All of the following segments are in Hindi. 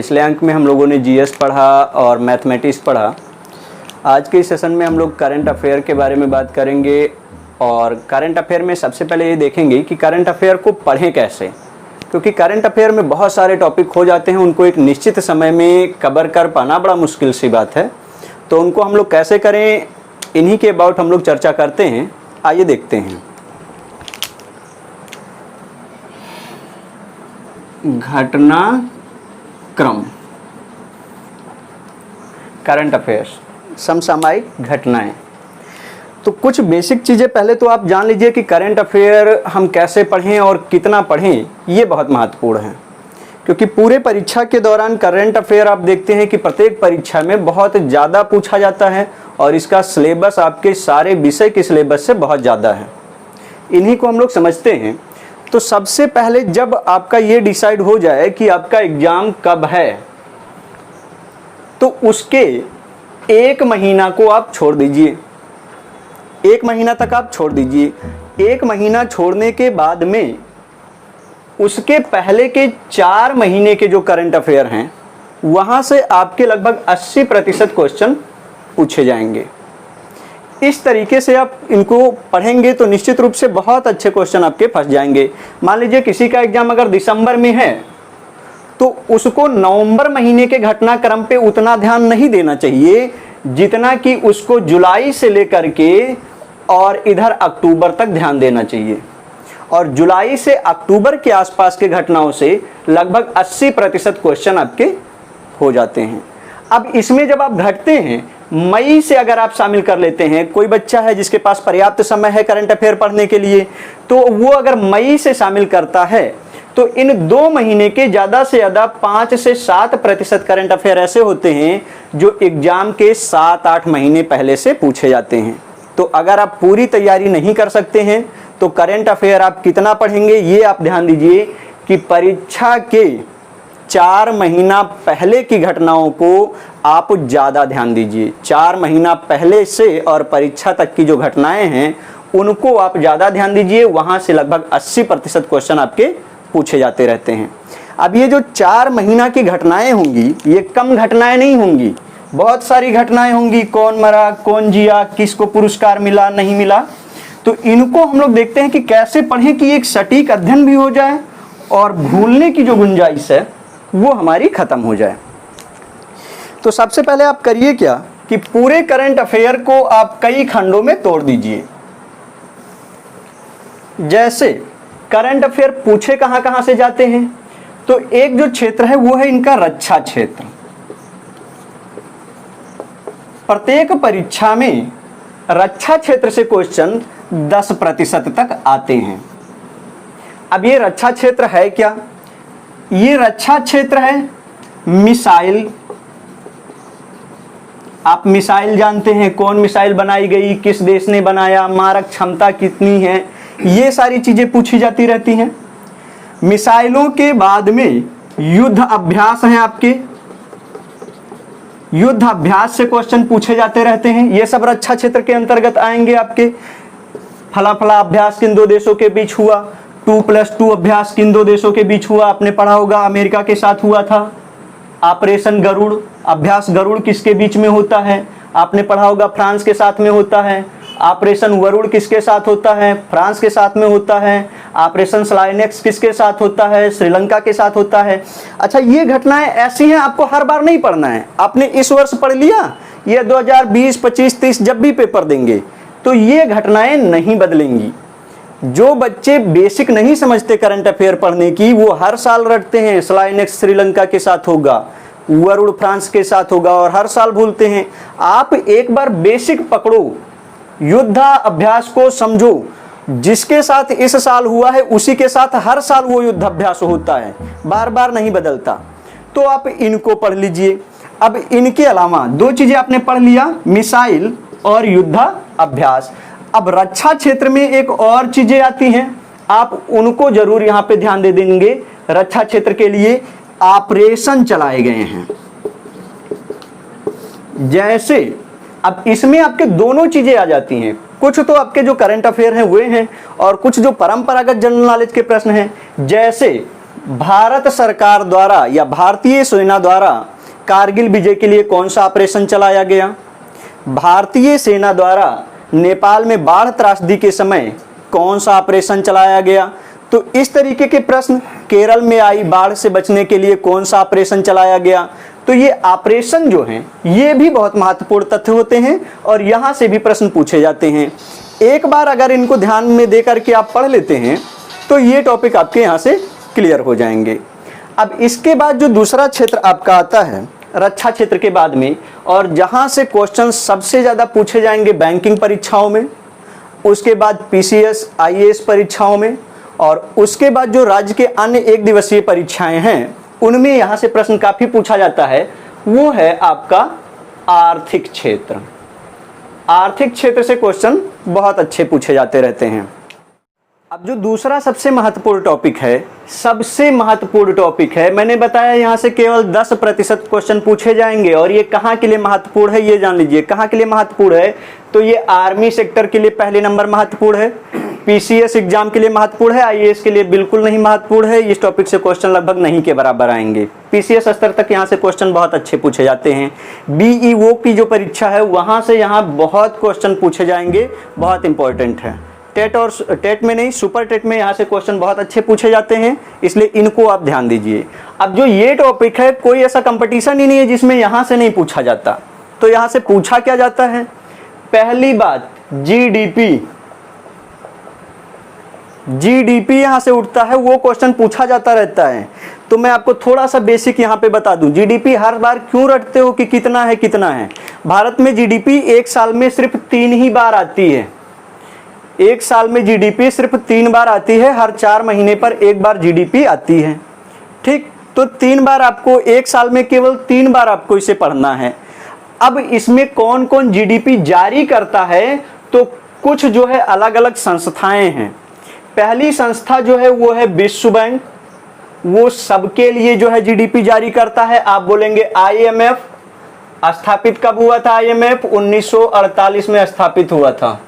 पिछले अंक में हम लोगों ने जीएस पढ़ा और मैथमेटिक्स पढ़ा। आज के सेशन में हम लोग करंट अफेयर के बारे में बात करेंगे और करंट अफेयर में सबसे पहले ये देखेंगे कि करंट अफेयर को पढ़ें कैसे, क्योंकि करंट अफेयर में बहुत सारे टॉपिक हो जाते हैं, उनको एक निश्चित समय में कवर कर पाना बड़ा मुश्किल सी बात है। तो उनको हम लोग कैसे करें, इन्हीं के अबाउट हम लोग चर्चा करते हैं। आइए देखते हैं। घटनाक्रम, करंट अफेयर्स, समसामयिक घटनाएं। तो कुछ बेसिक चीज़ें पहले तो आप जान लीजिए कि करंट अफेयर हम कैसे पढ़ें और कितना पढ़ें, ये बहुत महत्वपूर्ण है। क्योंकि पूरे परीक्षा के दौरान करंट अफेयर आप देखते हैं कि प्रत्येक परीक्षा में बहुत ज़्यादा पूछा जाता है और इसका सिलेबस आपके सारे विषय के सिलेबस से बहुत ज़्यादा है। इन्हीं को हम लोग समझते हैं। तो सबसे पहले जब आपका ये डिसाइड हो जाए कि आपका एग्ज़ाम कब है, तो उसके एक महीना को आप छोड़ दीजिए। एक महीना तक आप छोड़ दीजिए। एक महीना छोड़ने के बाद में उसके पहले के 4 महीने के जो करंट अफेयर हैं, वहाँ से आपके लगभग 80% क्वेश्चन पूछे जाएंगे। इस तरीके से आप इनको पढ़ेंगे तो निश्चित रूप से बहुत अच्छे क्वेश्चन आपके फंस जाएंगे। मान लीजिए किसी का एग्जाम अगर दिसंबर में है तो उसको नवंबर महीने के घटनाक्रम पे उतना ध्यान नहीं देना चाहिए जितना कि उसको जुलाई से लेकर के और इधर अक्टूबर तक ध्यान देना चाहिए। और जुलाई से अक्टूबर के आसपास के घटनाओं से लगभग 80% क्वेश्चन आपके हो जाते हैं। अब इसमें जब आप घटते हैं, मई से अगर आप शामिल कर लेते हैं, कोई बच्चा है जिसके पास पर्याप्त समय है करंट अफेयर पढ़ने के लिए, तो वो अगर मई से शामिल करता है तो इन 2 महीने के ज़्यादा से ज़्यादा 5 से 7% करंट अफेयर ऐसे होते हैं जो एग्जाम के 7-8 महीने पहले से पूछे जाते हैं। तो अगर आप पूरी तैयारी नहीं कर सकते हैं तो करंट अफेयर आप कितना पढ़ेंगे, ये आप ध्यान दीजिए कि परीक्षा के 4 महीना पहले की घटनाओं को आप ज़्यादा ध्यान दीजिए। 4 महीना पहले से और परीक्षा तक की जो घटनाएं हैं उनको आप ज़्यादा ध्यान दीजिए। वहाँ से लगभग 80% क्वेश्चन आपके पूछे जाते रहते हैं। अब ये जो 4 महीना की घटनाएं होंगी, ये कम घटनाएं नहीं होंगी, बहुत सारी घटनाएं होंगी। कौन मरा, कौन जिया, किसको पुरस्कार मिला, नहीं मिला। तो इनको हम लोग देखते हैं कि कैसे पढ़ें कि एक सटीक अध्ययन भी हो जाए और भूलने की जो गुंजाइश है वो हमारी खत्म हो जाए। तो सबसे पहले आप करिए क्या कि पूरे करंट अफेयर को आप कई खंडों में तोड़ दीजिए। जैसे करंट अफेयर पूछे कहां कहां से जाते हैं, तो एक जो क्षेत्र है वो है इनका रक्षा क्षेत्र। प्रत्येक परीक्षा में रक्षा क्षेत्र से क्वेश्चन 10% तक आते हैं। अब ये रक्षा क्षेत्र है क्या? ये रक्षा क्षेत्र है मिसाइल। आप मिसाइल जानते हैं, कौन मिसाइल बनाई गई, किस देश ने बनाया, मारक क्षमता कितनी है, ये सारी चीजें पूछी जाती रहती हैं। मिसाइलों के बाद में युद्ध अभ्यास हैं आपके, युद्ध अभ्यास से क्वेश्चन पूछे जाते रहते हैं। ये सब रक्षा क्षेत्र के अंतर्गत आएंगे आपके। फला फला अभ्यास किन 2 देशों के बीच हुआ, 2+2 अभ्यास किन 2 देशों के बीच हुआ, आपने पढ़ा होगा, अमेरिका के साथ हुआ था। ऑपरेशन गरुड़, अभ्यास गरुड़ किसके बीच में होता है, आपने पढ़ा होगा, फ्रांस के साथ में होता है। ऑपरेशन वरुण किसके साथ होता है, फ्रांस के साथ में होता है। ऑपरेशन स्लाइनेक्स किसके साथ होता है, श्रीलंका के साथ होता है। अच्छा, ये घटनाएं ऐसी हैं, आपको हर बार नहीं पढ़ना है। आपने इस वर्ष पढ़ लिया, ये 2020, 25, 30 जब भी पेपर देंगे तो ये घटनाएं नहीं बदलेंगी। जो बच्चे बेसिक नहीं समझते करंट अफेयर पढ़ने की, वो हर साल रटते हैं स्लाइनेक्स श्रीलंका के साथ होगा, वरुण फ्रांस के साथ होगा, और हर साल भूलते हैं। आप एक बार बेसिक पकड़ो, युद्ध अभ्यास को समझो, जिसके साथ इस साल हुआ है उसी के साथ हर साल वो युद्ध अभ्यास होता है, बार बार नहीं बदलता। तो आप इनको पढ़ लीजिए। अब इनके अलावा 2 चीजें आपने पढ़ लिया, मिसाइल और युद्ध अभ्यास। अब रक्षा क्षेत्र में एक और चीजें आती हैं, आप उनको जरूर यहां पे ध्यान दे देंगे। रक्षा क्षेत्र के लिए ऑपरेशन चलाए गए हैं। जैसे अब इसमें आपके दोनों चीजें आ जाती हैं, कुछ तो आपके जो करंट अफेयर हैं वे हैं और कुछ जो परंपरागत जनरल नॉलेज के प्रश्न हैं। जैसे भारत सरकार द्वारा या भारतीय सेना द्वारा कारगिल विजय के लिए कौन सा ऑपरेशन चलाया गया? भारतीय सेना द्वारा नेपाल में बाढ़ त्रासदी के समय कौन सा ऑपरेशन चलाया गया? तो इस तरीके के प्रश्न, केरल में आई बाढ़ से बचने के लिए कौन सा ऑपरेशन चलाया गया? तो ये ऑपरेशन जो हैं ये भी बहुत महत्वपूर्ण तथ्य होते हैं और यहाँ से भी प्रश्न पूछे जाते हैं। एक बार अगर इनको ध्यान में दे करके आप पढ़ लेते हैं तो ये टॉपिक आपके यहाँ से क्लियर हो जाएंगे। अब इसके बाद जो दूसरा क्षेत्र आपका आता है रक्षा क्षेत्र के बाद में, और जहाँ से क्वेश्चन सबसे ज़्यादा पूछे जाएंगे बैंकिंग परीक्षाओं में, उसके बाद पीसीएस आईएएस परीक्षाओं में, और उसके बाद जो राज्य के अन्य एक दिवसीय परीक्षाएं हैं उनमें यहाँ से प्रश्न काफ़ी पूछा जाता है, वो है आपका आर्थिक क्षेत्र। आर्थिक क्षेत्र से क्वेश्चन बहुत अच्छे पूछे जाते रहते हैं। अब जो दूसरा सबसे महत्वपूर्ण टॉपिक है, मैंने बताया यहाँ से केवल 10% क्वेश्चन पूछे जाएंगे, और ये कहाँ के लिए महत्वपूर्ण है ये जान लीजिए। कहाँ के लिए महत्वपूर्ण है? तो ये आर्मी सेक्टर के लिए पहले नंबर महत्वपूर्ण है, पीसीएस एग्जाम के लिए महत्वपूर्ण है, आईएएस के लिए बिल्कुल नहीं महत्वपूर्ण है। इस टॉपिक से क्वेश्चन लगभग नहीं के बराबर आएंगे। पीसीएस स्तर तक यहाँ से क्वेश्चन बहुत अच्छे पूछे जाते हैं। बीईओ की जो परीक्षा है वहाँ से यहाँ बहुत क्वेश्चन पूछे जाएंगे, बहुत इंपॉर्टेंट है। टेट और टेट में नहीं, सुपर टेट में यहाँ से क्वेश्चन बहुत अच्छे पूछे जाते हैं, इसलिए इनको आप ध्यान दीजिए। अब जो ये टॉपिक है, कोई ऐसा कंपटीशन ही नहीं है जिसमें यहाँ से नहीं पूछा जाता। तो यहाँ से पूछा क्या जाता है? पहली बात जीडीपी यहाँ से उठता है, वो क्वेश्चन पूछा जाता रहता है। तो मैं आपको थोड़ा सा बेसिक यहाँ पे बता दूं, जीडीपी हर बार क्यों रटते हो कि कितना है। भारत में जीडीपी एक साल में सिर्फ 3 ही बार आती है। एक साल में जीडीपी सिर्फ 3 बार आती है, हर 4 महीने पर एक बार जीडीपी आती है। ठीक, तो 3 बार आपको एक साल में केवल 3 बार आपको इसे पढ़ना है। अब इसमें कौन कौन जीडीपी जारी करता है? तो कुछ जो है अलग अलग संस्थाएं हैं। पहली संस्था जो है वो है विश्व बैंक, वो सबके लिए जो है जीडीपी जारी करता है। आप बोलेंगे आईएमएफ, स्थापित कब हुआ था? आईएमएफ 1948 में स्थापित हुआ था।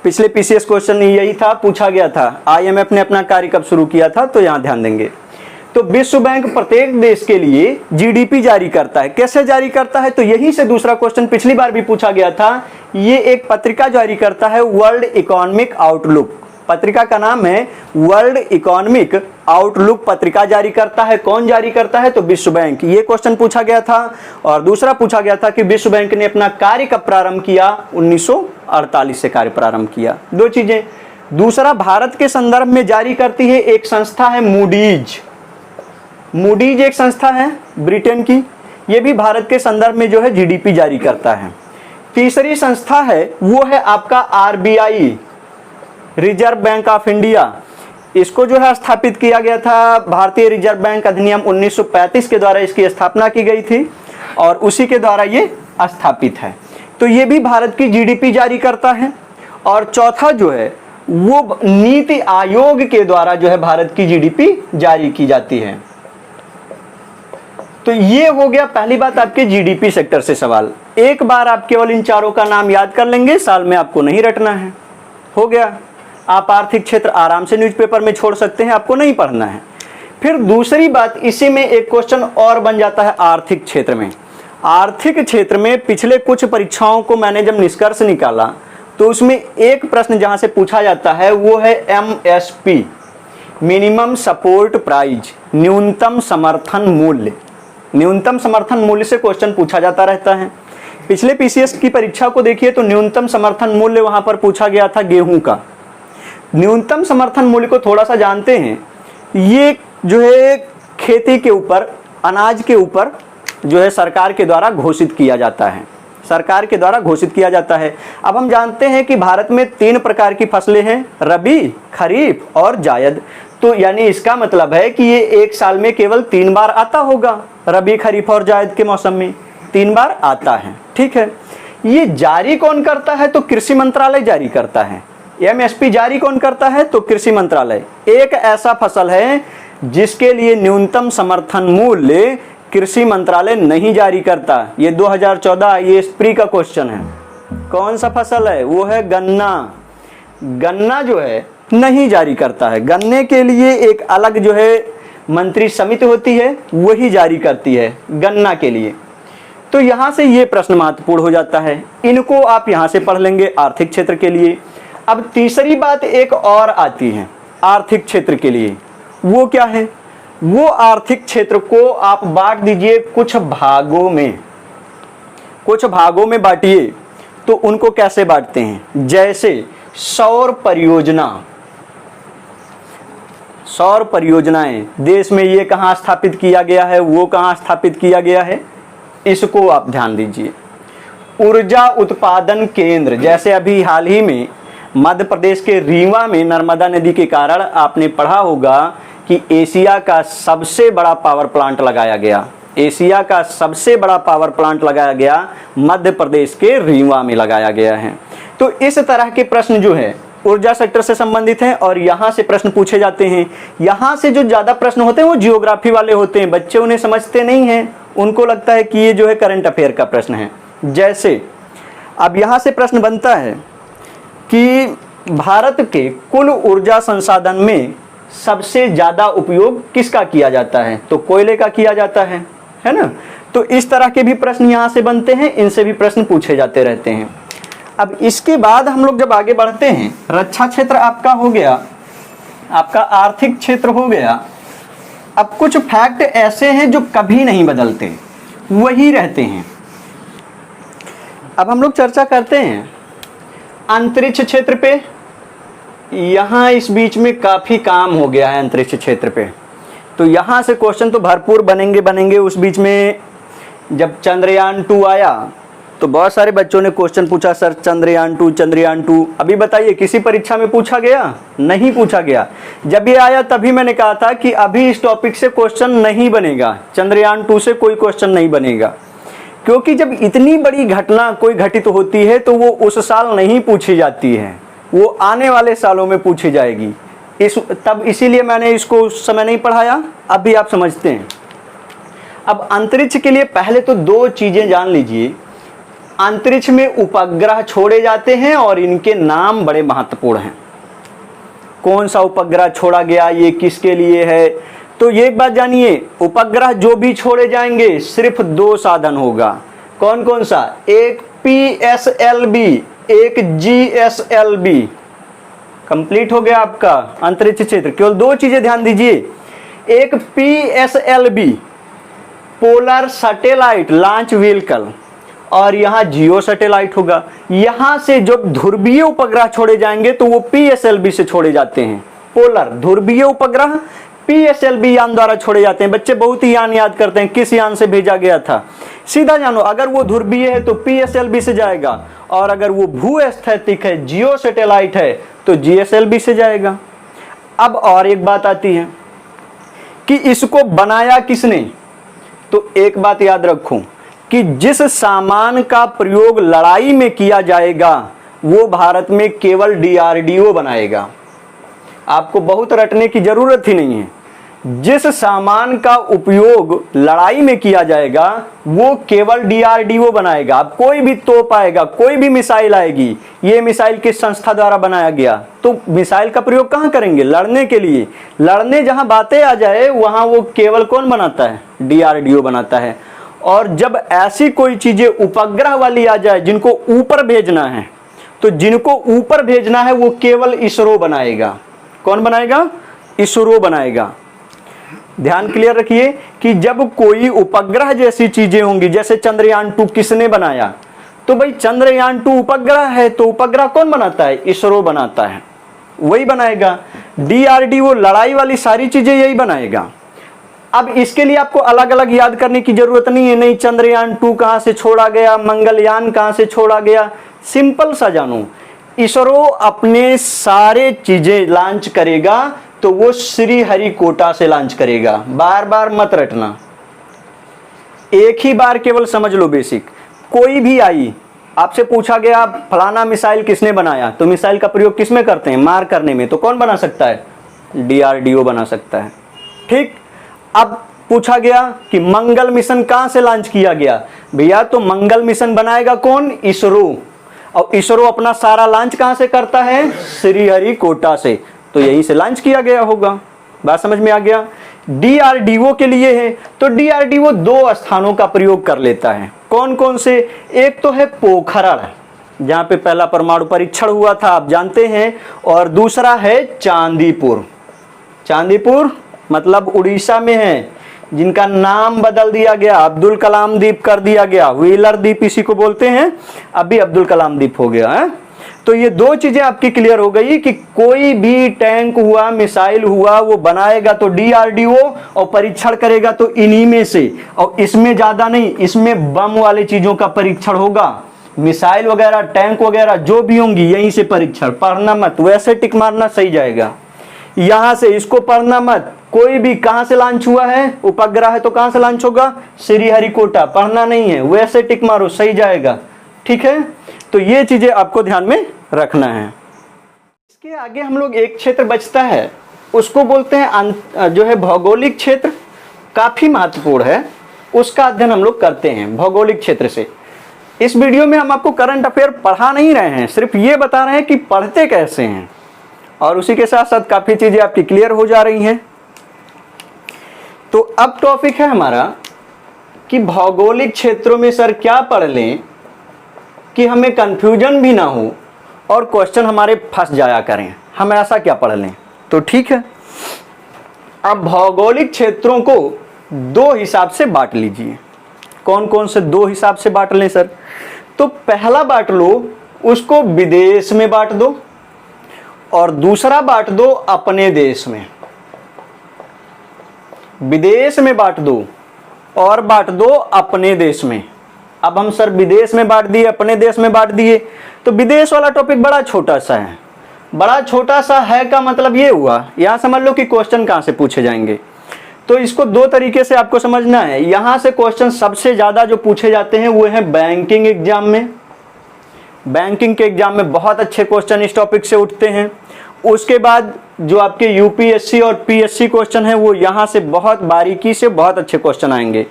पिछले पीसीएस क्वेश्चन यही था, पूछा गया था आईएमएफ ने अपना कार्य कब शुरू किया था, तो यहां ध्यान देंगे। तो विश्व बैंक प्रत्येक देश के लिए जीडीपी जारी करता है। कैसे जारी करता है? तो यहीं से दूसरा क्वेश्चन पिछली बार भी पूछा गया था। ये एक पत्रिका जारी करता है, वर्ल्ड इकोनॉमिक आउटलुक। पत्रिका का नाम है वर्ल्ड इकोनॉमिक आउटलुक पत्रिका जारी करता है। कौन जारी करता है? तो विश्व बैंक। ये क्वेश्चन पूछा गया था। और दूसरा पूछा गया था कि विश्व बैंक ने अपना कार्य कब प्रारंभ किया? 1948 से कार्य प्रारंभ किया। 2 चीजें। दूसरा, भारत के संदर्भ में जारी करती है एक संस्था है मूडीज। मूडीज एक संस्था है ब्रिटेन की, ये भी भारत के संदर्भ में जो है जीडीपी जारी करता है। तीसरी संस्था है वो है आपका RBI, reserve bank of India. इसको जो है स्थापित किया गया था, भारतीय रिजर्व बैंक अधिनियम 1935 के द्वारा इसकी स्थापना की गई थी और उसी के द्वारा ये स्थापित है। तो ये भी भारत की जीडीपी जारी करता है। और चौथा जो है वो नीति आयोग के द्वारा जो है भारत की जीडीपी जारी की जाती है। तो ये हो गया पहली बात आपके जीडीपी सेक्टर से सवाल। एक बार आप केवल इन चारों का नाम याद कर लेंगे, साल में आपको नहीं रटना है। हो गया। आप आर्थिक क्षेत्र आराम से न्यूज़पेपर में छोड़ सकते हैं, आपको नहीं पढ़ना है। फिर दूसरी बात, इसी में एक क्वेश्चन और बन जाता है आर्थिक क्षेत्र में। आर्थिक क्षेत्र में पिछले कुछ परीक्षाओं को मैंने जब निष्कर्ष निकाला तो उसमें एक प्रश्न जहां से पूछा जाता है वो है एमएसपी, मिनिमम सपोर्ट प्राइस, न्यूनतम समर्थन मूल्य। न्यूनतम समर्थन मूल्य से क्वेश्चन पूछा जाता रहता है। पिछले पीसीएस की परीक्षा को देखिए तो न्यूनतम समर्थन मूल्य वहां पर पूछा गया था गेहूं का। न्यूनतम समर्थन मूल्य को थोड़ा सा जानते हैं, ये जो है खेती के ऊपर, अनाज के ऊपर जो है सरकार के द्वारा घोषित किया जाता है। सरकार के द्वारा घोषित किया जाता है। अब हम जानते हैं कि भारत में 3 प्रकार की फसलें हैं, रबी, खरीफ और जायद। तो यानी इसका मतलब है कि ये एक साल में केवल 3 बार आता होगा। रबी, खरीफ और जायद के मौसम में 3 बार आता है। ठीक है। ये जारी कौन करता है? तो कृषि मंत्रालय जारी करता है। एमएसपी जारी कौन करता है? तो कृषि मंत्रालय। एक ऐसा फसल है जिसके लिए न्यूनतम समर्थन मूल्य कृषि मंत्रालय नहीं जारी करता। ये 2014 आईएएस प्री का क्वेश्चन है। कौन सा फसल है? वो है गन्ना। गन्ना जो है नहीं जारी करता है। गन्ने के लिए एक अलग जो है मंत्री समिति होती है, वही जारी करती है गन्ना के लिए। तो यहाँ से ये प्रश्न महत्वपूर्ण हो जाता है, इनको आप यहाँ से पढ़ लेंगे आर्थिक क्षेत्र के लिए। अब तीसरी बात एक और आती है आर्थिक क्षेत्र के लिए, वो क्या है? वो आर्थिक क्षेत्र को आप बांट दीजिए कुछ भागों में, कुछ भागों में बांटिए। तो उनको कैसे बांटते हैं? जैसे सौर परियोजना, सौर परियोजनाएं देश में ये कहाँ स्थापित किया गया है, वो कहाँ स्थापित किया गया है, इसको आप ध्यान दीजिए। ऊर्जा उत्पादन केंद्र, जैसे अभी हाल ही में मध्य प्रदेश के रीवा में नर्मदा नदी के कारण आपने पढ़ा होगा कि एशिया का सबसे बड़ा पावर प्लांट लगाया गया। एशिया का सबसे बड़ा पावर प्लांट लगाया गया मध्य प्रदेश के रीवा में लगाया गया है। तो इस तरह के प्रश्न जो है ऊर्जा सेक्टर से संबंधित हैं और यहाँ से प्रश्न पूछे जाते हैं। यहाँ से जो ज़्यादा प्रश्न होते हैं वो जियोग्राफी वाले होते हैं, बच्चे उन्हें समझते नहीं हैं, उनको लगता है कि ये जो है करंट अफेयर का प्रश्न है। जैसे अब यहाँ से प्रश्न बनता है कि भारत के कुल ऊर्जा संसाधन में सबसे ज़्यादा उपयोग किसका किया जाता है? तो कोयले का किया जाता है ना। तो इस तरह के भी प्रश्न यहाँ से बनते हैं, इनसे भी प्रश्न पूछे जाते रहते हैं। अब इसके बाद हम लोग जब आगे बढ़ते हैं, रक्षा क्षेत्र आपका हो गया, आपका आर्थिक क्षेत्र हो गया। अब कुछ फैक्ट ऐसे हैं जो कभी नहीं बदलते, वही रहते हैं। अब हम लोग चर्चा करते हैं अंतरिक्ष क्षेत्र पे। यहाँ इस बीच में काफ़ी काम हो गया है अंतरिक्ष क्षेत्र पे, तो यहाँ से क्वेश्चन तो भरपूर बनेंगे। उस बीच में जब चंद्रयान 2 आया तो बहुत सारे बच्चों ने क्वेश्चन पूछा, सर चंद्रयान 2। अभी बताइए किसी परीक्षा में पूछा गया? नहीं पूछा गया। जब ये आया तभी मैंने कहा था कि अभी इस टॉपिक से क्वेश्चन नहीं बनेगा, चंद्रयान 2 से कोई क्वेश्चन नहीं बनेगा, क्योंकि जब इतनी बड़ी घटना कोई घटित होती है तो वो उस साल नहीं पूछी जाती है, वो आने वाले सालों में पूछी जाएगी। तब इसीलिए मैंने इसको उस समय नहीं पढ़ाया, अब भी आप समझते हैं। अब अंतरिक्ष के लिए पहले तो 2 चीज़ें जान लीजिए। अंतरिक्ष में उपग्रह छोड़े जाते हैं और इनके नाम बड़े महत्वपूर्ण हैं। कौन सा उपग्रह छोड़ा गया, ये किसके लिए है? तो ये एक बात जानिए, उपग्रह जो भी छोड़े जाएंगे सिर्फ 2 साधन होगा। कौन कौन सा? एक PSLV, एक GSLV। कंप्लीट हो गया आपका अंतरिक्ष क्षेत्र। केवल 2 चीजें ध्यान दीजिए, एक PSLV polar satellite launch vehicle, और यहाँ जियो सैटेलाइट होगा। यहाँ से जब ध्रुवीय उपग्रह छोड़े जाएंगे तो वो PSLV से छोड़े जाते हैं। पोलर ध्रुवीय उपग्रह PSLV यान द्वारा छोड़े जाते हैं। बच्चे बहुत ही यान याद करते हैं, किस यान से भेजा गया था। सीधा जानो, अगर वो ध्रुवीय है तो PSLV से जाएगा, और अगर वो भूस्थैतिक है, जियो सैटेलाइट है, तो GSLV से जाएगा। अब और एक बात आती है कि इसको बनाया किसने? तो एक बात याद रखूं कि जिस सामान का प्रयोग लड़ाई में किया जाएगा वो भारत में केवल DRDO बनाएगा। आपको बहुत रटने की जरूरत ही नहीं है। जिस सामान का उपयोग लड़ाई में किया जाएगा वो केवल DRDO बनाएगा। अब कोई भी तोप आएगा, कोई भी मिसाइल आएगी, ये मिसाइल किस संस्था द्वारा बनाया गया, तो मिसाइल का प्रयोग कहाँ करेंगे? लड़ने के लिए। लड़ने जहां बातें आ जाए वहां वो केवल कौन बनाता है? DRDO बनाता है। और जब ऐसी कोई चीजें उपग्रह वाली आ जाए जिनको ऊपर भेजना है, तो जिनको ऊपर भेजना है वो केवल इसरो बनाएगा। कौन बनाएगा? इसरो बनाएगा। ध्यान क्लियर रखिए कि जब कोई उपग्रह जैसी चीजें होंगी, जैसे चंद्रयान 2 किसने बनाया? तो भाई चंद्रयान 2 उपग्रह है, तो उपग्रह कौन बनाता है? इसरो बनाता है, वही बनाएगा। DRDO लड़ाई वाली सारी चीजें यही बनाएगा। अब इसके लिए आपको अलग अलग याद करने की जरूरत नहीं है। नहीं चंद्रयान 2 कहां से छोड़ा गया, मंगलयान कहां से छोड़ा गया, सिंपल सा जानो, इसरो अपने सारे चीजें लॉन्च करेगा तो वो श्रीहरिकोटा से लॉन्च करेगा। बार बार मत रटना, एक ही बार केवल समझ लो बेसिक। कोई भी आई, आपसे पूछा गया फलाना मिसाइल किसने बनाया, तो मिसाइल का प्रयोग किस में करते हैं? मार करने में। तो कौन बना सकता है? DRDO बना सकता है। ठीक। अब पूछा गया कि मंगल मिशन कहां से लॉन्च किया गया, भैया तो मंगल मिशन बनाएगा कौन? इसरो। और इसरो अपना सारा लॉन्च कहां से करता है? श्रीहरिकोटा से। तो यहीं से लॉन्च किया गया होगा। बात समझ में आ गया। DRDO के लिए है, तो DRDO 2 स्थानों का प्रयोग कर लेता है। कौन कौन से? एक तो है पोखरण, जहां पे पहला परमाणु परीक्षण हुआ था, आप जानते हैं, और दूसरा है चांदीपुर। चांदीपुर मतलब उड़ीसा में है, जिनका नाम बदल दिया गया, अब्दुल कलाम द्वीप कर दिया गया। व्हीलर द्वीप इसी को बोलते हैं, अभी अब्दुल कलाम द्वीप हो गया है। तो ये 2 चीजें आपकी क्लियर हो गई कि कोई भी टैंक हुआ, मिसाइल हुआ, वो बनाएगा तो DRDO और परीक्षण करेगा तो इन्हीं में से, और इसमें ज्यादा नहीं, इसमें बम वाली चीजों का परीक्षण होगा। मिसाइल वगैरह, टैंक वगैरह जो भी होंगी, यहीं से परीक्षण। पढ़ना मत, वैसे टिक मारना सही जाएगा। यहां से इसको पढ़ना मत। कोई भी कहां से लॉन्च हुआ है, उपग्रह है तो कहां से लॉन्च होगा? श्रीहरिकोटा। पढ़ना नहीं है, वैसे टिक मारो, सही जाएगा। ठीक है, तो ये चीजें आपको ध्यान में रखना है। इसके आगे हम लोग एक क्षेत्र बचता है, उसको बोलते हैं जो है भौगोलिक क्षेत्र। काफी महत्वपूर्ण है, उसका अध्ययन हम लोग करते हैं भौगोलिक क्षेत्र से। इस वीडियो में हम आपको करंट अफेयर पढ़ा नहीं रहे हैं, सिर्फ ये बता रहे हैं कि पढ़ते कैसे हैं, और उसी के साथ साथ काफी चीजें आपकी क्लियर हो जा रही हैं। तो अब टॉपिक है हमारा कि भौगोलिक क्षेत्रों में सर क्या पढ़ लें कि हमें कंफ्यूजन भी ना हो और क्वेश्चन हमारे फंस जाया करें, हम ऐसा क्या पढ़ लें। तो ठीक है, अब भौगोलिक क्षेत्रों को 2 हिसाब से बांट लीजिए। कौन कौन से 2 हिसाब से बांट लें सर? तो पहला बांट लो, उसको विदेश में बांट दो, और दूसरा बांट दो अपने देश में। विदेश में बांट दो और बांट दो अपने देश में। अब हम सर विदेश में बांट दिए, अपने देश में बांट दिए, तो विदेश वाला टॉपिक बड़ा छोटा सा है। बड़ा छोटा सा है का मतलब ये हुआ, यहां समझ लो कि क्वेश्चन कहां से पूछे जाएंगे। तो इसको 2 तरीके से आपको समझना है। यहां से क्वेश्चन सबसे ज्यादा जो पूछे जाते हैं वो है बैंकिंग एग्जाम में। बैंकिंग के एग्जाम में बहुत अच्छे क्वेश्चन इस टॉपिक से उठते हैं। उसके बाद जो आपके UPSC और PSC क्वेश्चन है, वो यहां से बहुत बारीकी से बहुत अच्छे क्वेश्चन आएंगे।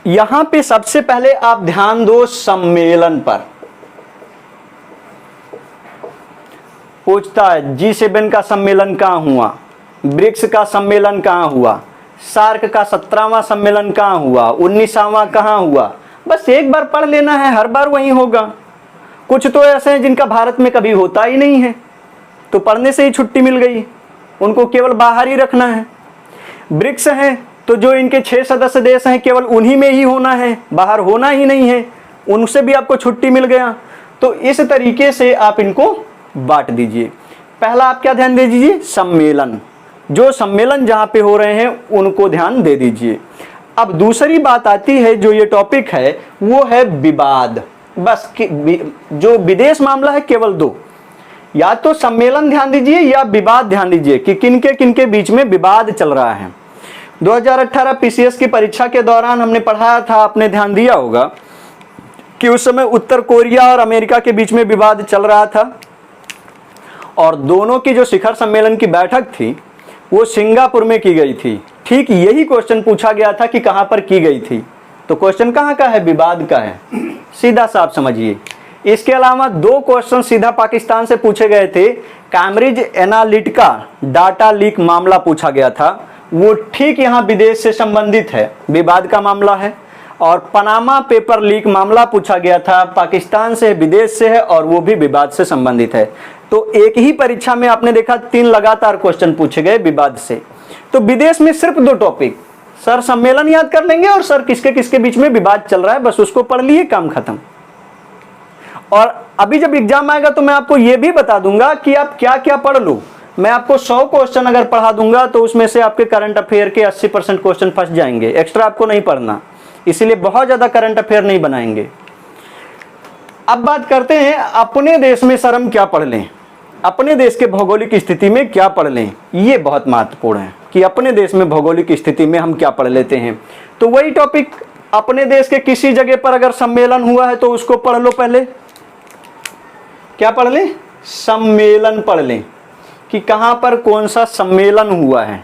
यहां पे सबसे पहले आप ध्यान दो सम्मेलन पर। पूछता है G7 का सम्मेलन कहां हुआ, ब्रिक्स का सम्मेलन कहां हुआ, सार्क का 17वां सम्मेलन कहां हुआ, 19वां कहां हुआ। बस एक बार पढ़ लेना है, हर बार वही होगा। कुछ तो ऐसे हैं जिनका भारत में कभी होता ही नहीं है, तो पढ़ने से ही छुट्टी मिल गई, उनको केवल बाहर ही रखना है। ब्रिक्स हैं तो जो इनके 6 सदस्य देश हैं, केवल उन्हीं में ही होना है, बाहर होना ही नहीं है, उनसे भी आपको छुट्टी मिल गया। तो इस तरीके से आप इनको बांट दीजिए। पहला आप क्या ध्यान दे दीजिए? सम्मेलन। जो सम्मेलन जहां पे हो रहे हैं उनको ध्यान दे दीजिए। अब दूसरी बात आती है, जो ये टॉपिक है वो है विवाद। बस जो विदेश मामला है केवल 2, या तो सम्मेलन ध्यान दीजिए या विवाद ध्यान दीजिए कि किनके बीच में विवाद चल रहा है। 2018 PCS की परीक्षा के दौरान हमने पढ़ाया था, आपने ध्यान दिया होगा कि उस समय उत्तर कोरिया और अमेरिका के बीच में विवाद चल रहा था, और दोनों की जो शिखर सम्मेलन की बैठक थी वो सिंगापुर में की गई थी। ठीक यही क्वेश्चन पूछा गया था कि कहां पर की गई थी, तो क्वेश्चन कहां का है? विवाद का है, सीधा साफ समझिए। इसके अलावा 2 क्वेश्चन सीधा पाकिस्तान से पूछे गए थे। कैम्ब्रिज एनालिटिका डाटा लीक मामला पूछा गया था, वो ठीक यहां विदेश से संबंधित है, विवाद का मामला है। और पनामा पेपर लीक मामला पूछा गया था, पाकिस्तान से, विदेश से है, और वो भी विवाद से संबंधित है। तो एक ही परीक्षा में आपने देखा 3 लगातार क्वेश्चन पूछे गए विवाद से। तो विदेश में सिर्फ 2 टॉपिक, सर सम्मेलन याद कर लेंगे और सर किसके किसके बीच में विवाद चल रहा है, बस उसको पढ़ लिए, काम खत्म। और अभी जब एग्जाम आएगा तो मैं आपको यह भी बता दूंगा कि आप क्या क्या पढ़ लो। मैं आपको 100 क्वेश्चन अगर पढ़ा दूंगा तो उसमें से आपके करंट अफेयर के 80% क्वेश्चन फंस जाएंगे, एक्स्ट्रा आपको नहीं पढ़ना, इसीलिए बहुत ज्यादा करंट अफेयर नहीं बनाएंगे। अब बात करते हैं अपने देश में सर हम क्या पढ़ लें, अपने देश के भौगोलिक स्थिति में क्या पढ़ लें। ये बहुत महत्वपूर्ण है कि अपने देश में भौगोलिक स्थिति में हम क्या पढ़ लेते हैं। तो वही टॉपिक, अपने देश के किसी जगह पर अगर सम्मेलन हुआ है तो उसको पढ़ लो। पहले क्या पढ़ लें? सम्मेलन पढ़ लें कि कहां पर कौन सा सम्मेलन हुआ है,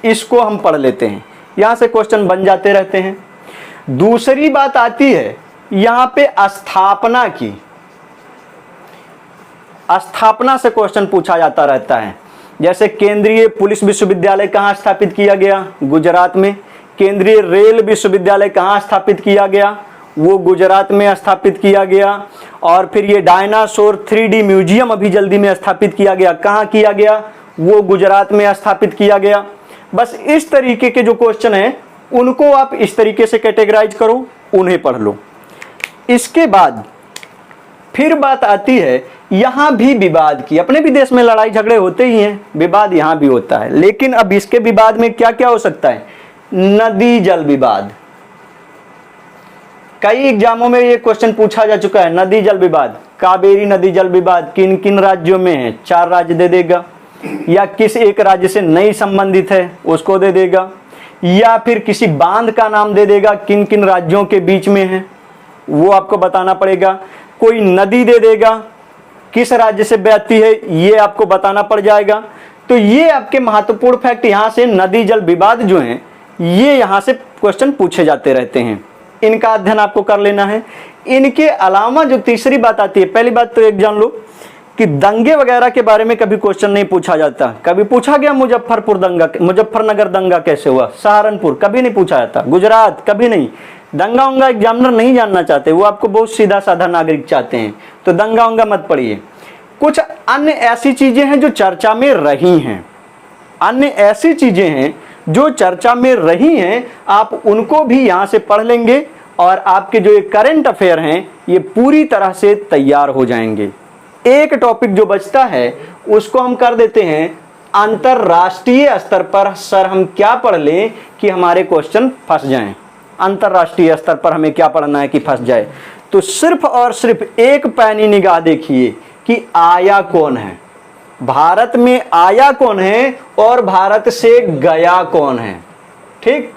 इसको हम पढ़ लेते हैं। यहां से क्वेश्चन बन जाते रहते हैं। दूसरी बात आती है यहां पे स्थापना की। स्थापना से क्वेश्चन पूछा जाता रहता है। जैसे केंद्रीय पुलिस विश्वविद्यालय कहाँ स्थापित किया गया? गुजरात में। केंद्रीय रेल विश्वविद्यालय कहाँ स्थापित किया गया? वो गुजरात में स्थापित किया गया। और फिर ये डायनासोर 3D म्यूजियम अभी जल्दी में स्थापित किया गया, कहाँ किया गया? वो गुजरात में स्थापित किया गया। बस इस तरीके के जो क्वेश्चन हैं उनको आप इस तरीके से कैटेगराइज करो, उन्हें पढ़ लो। इसके बाद फिर बात आती है यहां भी विवाद की। अपने भी देश में लड़ाई झगड़े होते ही हैं, विवाद यहां भी होता है, लेकिन अब इसके विवाद में क्या क्या हो सकता है? नदी जल विवाद। कई एग्जामों में ये क्वेश्चन पूछा जा चुका है, नदी जल विवाद। कावेरी नदी जल विवाद किन किन राज्यों में है? 4 राज्य दे देगा, या किस एक राज्य से नहीं संबंधित है उसको दे देगा, या फिर किसी बांध का नाम दे देगा किन किन राज्यों के बीच में है वो आपको बताना पड़ेगा। कोई नदी दे देगा, किस राज्य से बहती है ये आपको बताना पड़ जाएगा। तो ये आपके महत्वपूर्ण फैक्ट यहां से नदी जल विवाद जो हैं ये यहां से क्वेश्चन पूछे जाते रहते हैं, इनका अध्ययन आपको कर लेना है। इनके अलावा जो तीसरी बात आती है, पहली बात तो एक जान लो कि दंगे वगैरह के बारे में कभी क्वेश्चन नहीं पूछा जाता। कभी पूछा गया मुजफ्फरनगर दंगा कैसे हुआ? सहारनपुर कभी नहीं पूछा जाता, गुजरात कभी नहीं। दंगा उंगा एग्जामिनर नहीं जानना चाहते, वो आपको बहुत सीधा साधा नागरिक चाहते हैं, तो दंगा उंगा मत पढ़िए। कुछ अन्य ऐसी चीजें हैं जो चर्चा में रही हैं, अन्य ऐसी चीजें हैं जो चर्चा में रही हैं, आप उनको भी यहां से पढ़ लेंगे और आपके जो ये करंट अफेयर हैं ये पूरी तरह से तैयार हो जाएंगे। एक टॉपिक जो बचता है उसको हम कर देते हैं अंतरराष्ट्रीय स्तर पर। सर हम क्या पढ़ लें कि हमारे क्वेश्चन फंस जाएं? अंतरराष्ट्रीय स्तर पर हमें क्या पढ़ना है कि फंस जाए? तो सिर्फ और सिर्फ एक पैनी निगाह देखिए कि आया कौन है, भारत में आया कौन है और भारत से गया कौन है। ठीक,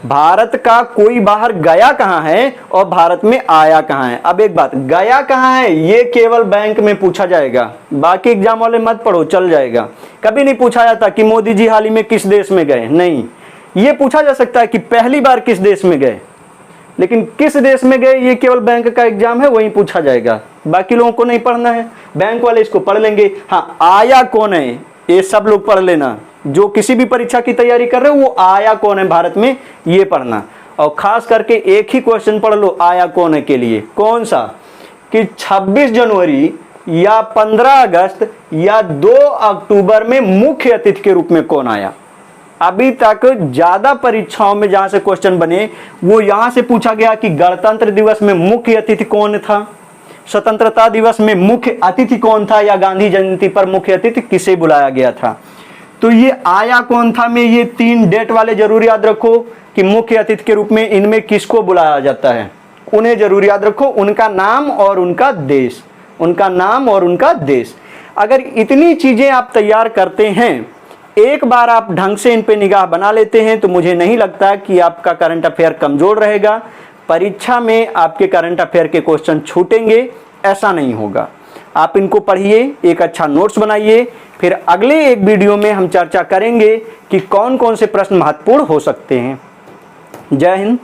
भारत का कोई बाहर गया कहां है और भारत में आया कहां है। अब एक बात, गया कहां है ये केवल बैंक में पूछा जाएगा, बाकी एग्जाम वाले मत पढ़ो, चल जाएगा। कभी नहीं पूछा जाता कि मोदी जी हाल ही में किस देश में गए, नहीं। ये पूछा जा सकता है कि पहली बार किस देश में गए, लेकिन किस देश में गए ये केवल बैंक का एग्जाम है, वहीं पूछा जाएगा, बाकी लोगों को नहीं पढ़ना है। बैंक वाले इसको पढ़ लेंगे। हाँ, आया कौन है ये सब लोग पढ़ लेना, जो किसी भी परीक्षा की तैयारी कर रहे हो वो आया कौन है भारत में ये पढ़ना। और खास करके एक ही क्वेश्चन पढ़ लो आया कौन है के लिए, कौन सा? कि 26 जनवरी या 15 अगस्त या 2 अक्टूबर में मुख्य अतिथि के रूप में कौन आया। अभी तक ज्यादा परीक्षाओं में जहां से क्वेश्चन बने वो यहां से पूछा गया कि गणतंत्र दिवस में मुख्य अतिथि कौन था, स्वतंत्रता दिवस में मुख्य अतिथि कौन था, या गांधी जयंती पर मुख्य अतिथि किसे बुलाया गया था। तो ये आया कौन था में ये 3 डेट वाले जरूर याद रखो कि मुख्य अतिथि के रूप में इनमें किसको बुलाया जाता है, उन्हें जरूर याद रखो, उनका नाम और उनका देश, उनका नाम और उनका देश। अगर इतनी चीजें आप तैयार करते हैं, एक बार आप ढंग से इन पे निगाह बना लेते हैं, तो मुझे नहीं लगता कि आपका करंट अफेयर कमजोर रहेगा। परीक्षा में आपके करंट अफेयर के क्वेश्चन छूटेंगे ऐसा नहीं होगा। आप इनको पढ़िए, एक अच्छा नोट्स बनाइए, फिर अगले एक वीडियो में हम चर्चा करेंगे कि कौन कौन से प्रश्न महत्वपूर्ण हो सकते हैं। जय हिंद।